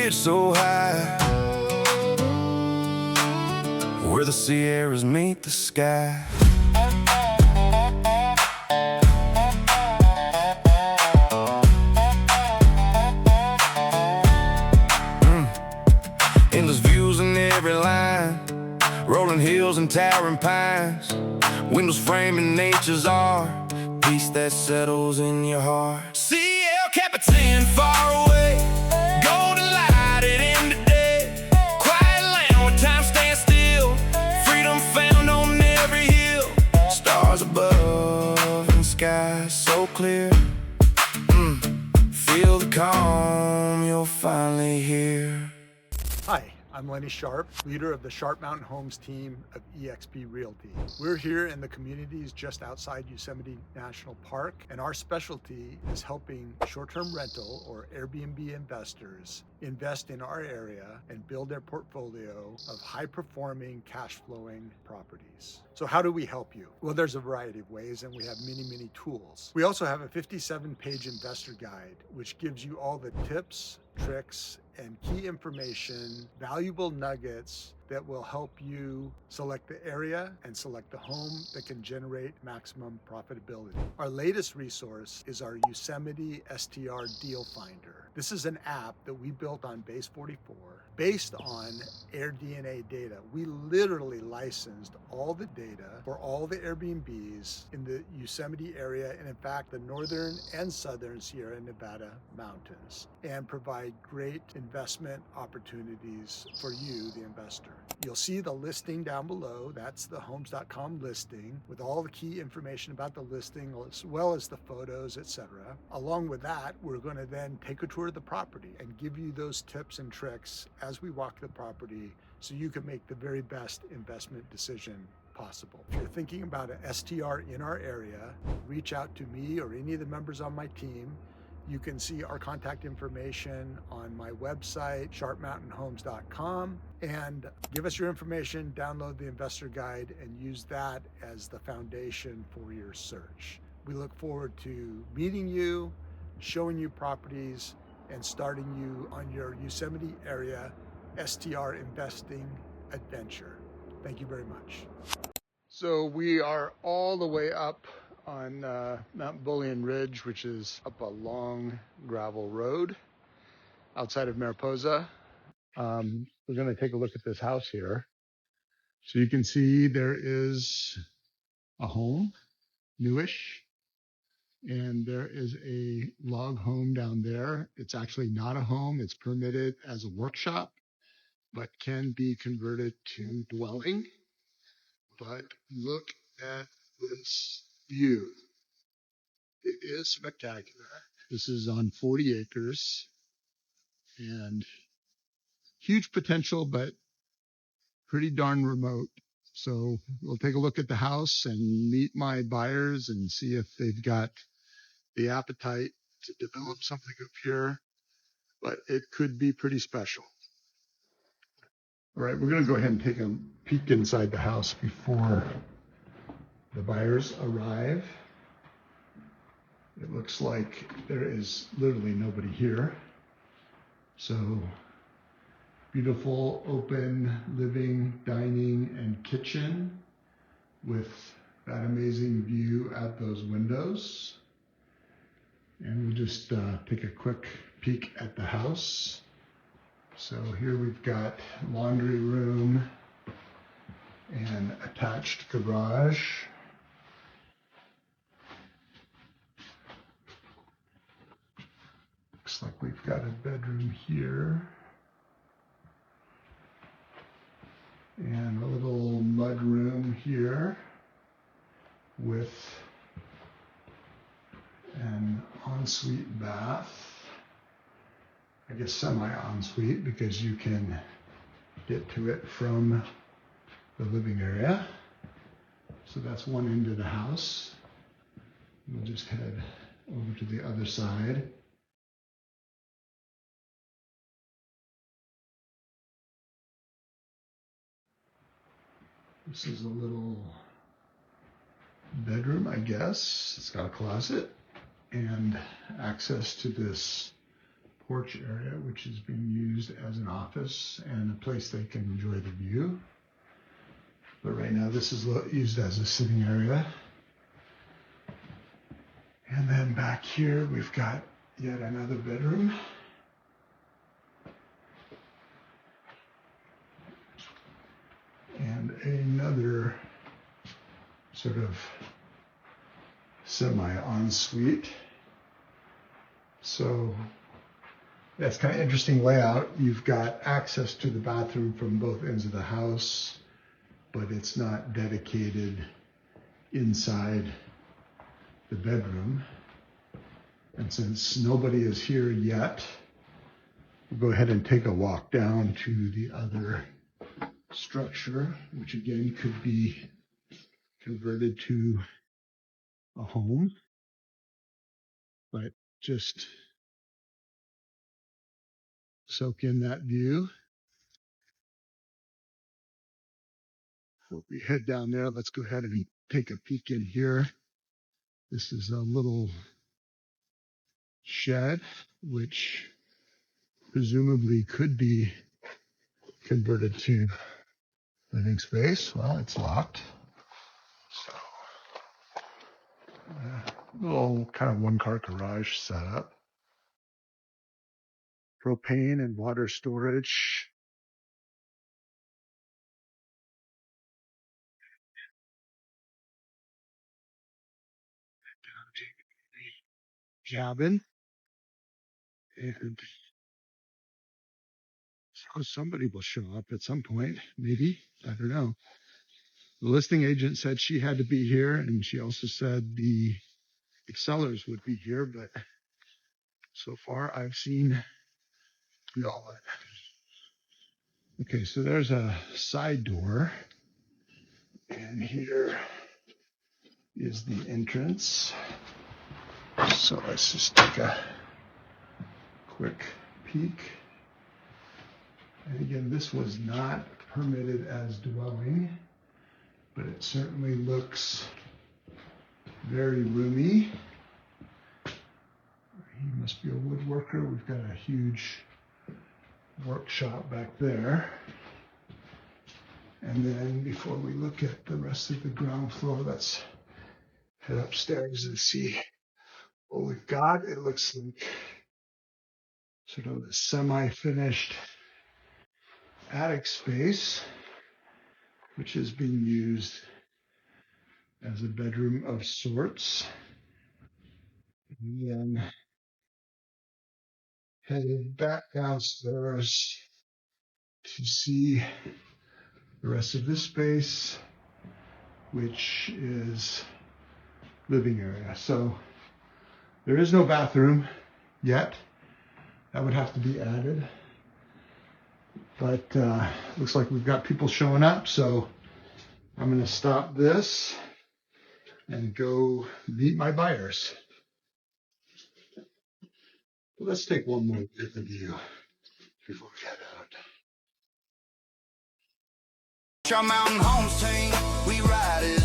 ridge so high, where the Sierras meet the sky. Endless views in every line, rolling hills and towering pines, windows framing nature's art, peace that settles in your heart. See El Capitan far away, golden lighted in the day, quiet land where time stands still, freedom found on every hill, stars above and sky so clear. Feel the calm you'll finally hear. Hi, I'm Lenny Sharp, leader of the Sharp Mountain Homes team of eXp Realty. We're here in the communities just outside Yosemite National Park, and our specialty is helping short-term rental or Airbnb investors invest in our area and build their portfolio of high-performing, cash-flowing properties. So how do we help you? Well, there's a variety of ways, and we have many tools. We also have a 57-page investor guide, which gives you all the tips, tricks, and key information, valuable nuggets that will help you select the area and select the home that can generate maximum profitability. Our latest resource is our Yosemite STR Deal Finder. This is an app that we built on Base 44 based on AirDNA data. We literally licensed all the data for all the Airbnbs in the Yosemite area, and in fact the northern and southern Sierra Nevada mountains, and provide great investment opportunities for you, the investor. You'll see the listing down below. That's the homes.com listing with all the key information about the listing, as well as the photos, etc. Along with that, we're going to then take a tour of the property and give you those tips and tricks as we walk the property so you can make the very best investment decision possible. If you're thinking about an STR in our area, reach out to me or any of the members on my team. You can see our contact information on my website, sharpmountainhomes.com, and give us your information, download the investor guide, and use that as the foundation for your search. We look forward to meeting you, showing you properties, and starting you on your Yosemite area STR investing adventure. Thank you very much. So we are all the way up on Mount Bullion Ridge, which is up a long gravel road outside of Mariposa. We're going to take a look at this house here. So you can see there is a home, newish, and there is a log home down there. It's actually not a home. It's permitted as a workshop, but can be converted to dwelling. But look at this view. It is spectacular. This is on 40 acres and huge potential, but pretty darn remote. So we'll take a look at the house and meet my buyers and see if they've got the appetite to develop something up here, but it could be pretty special. All right, we're going to go ahead and take a peek inside the house before the buyers arrive. It looks like there is literally nobody here. So beautiful open living, dining, and kitchen with that amazing view out those windows. And we'll just take a quick peek at the house. So here we've got laundry room and attached garage. Looks like we've got a bedroom here. And a little mud room here with an ensuite bath. I guess semi-ensuite because you can get to it from the living area. So that's one end of the house. We'll just head over to the other side. This is a little bedroom, I guess. It's got a closet and access to this porch area, which is being used as an office and a place they can enjoy the view. But right now this is used as a sitting area. And then back here we've got yet another bedroom. And another sort of semi-ensuite. So that's kind of interesting layout. You've got access to the bathroom from both ends of the house, but it's not dedicated inside the bedroom. And since nobody is here yet, we'll go ahead and take a walk down to the other structure, which again could be converted to a home, but just soak in that view. Before we head down there, let's go ahead and take a peek in here. This is a little shed, which presumably could be converted to living space. Well, it's locked. So, little kind of one-car garage setup. Propane and water storage. Cabin. And so somebody will show up at some point, maybe. I don't know. The listing agent said she had to be here, and she also said the sellers would be here, but so far I've seen no one. Okay, so there's a side door, and here is the entrance. So let's just take a quick peek. And again, this was not permitted as dwelling, but it certainly looks very roomy. He must be a woodworker. We've got a huge workshop back there. And then before we look at the rest of the ground floor, let's head upstairs and see what we've got. It looks like sort of a semi-finished attic space, which is being used as a bedroom of sorts. And then headed back downstairs to see the rest of this space, which is living area. So there is no bathroom yet. That would have to be added. But looks like we've got people showing up, so I'm going to stop this and go meet my buyers. Let's take one more look at the view before we head out. Our mountain homes team, we ride it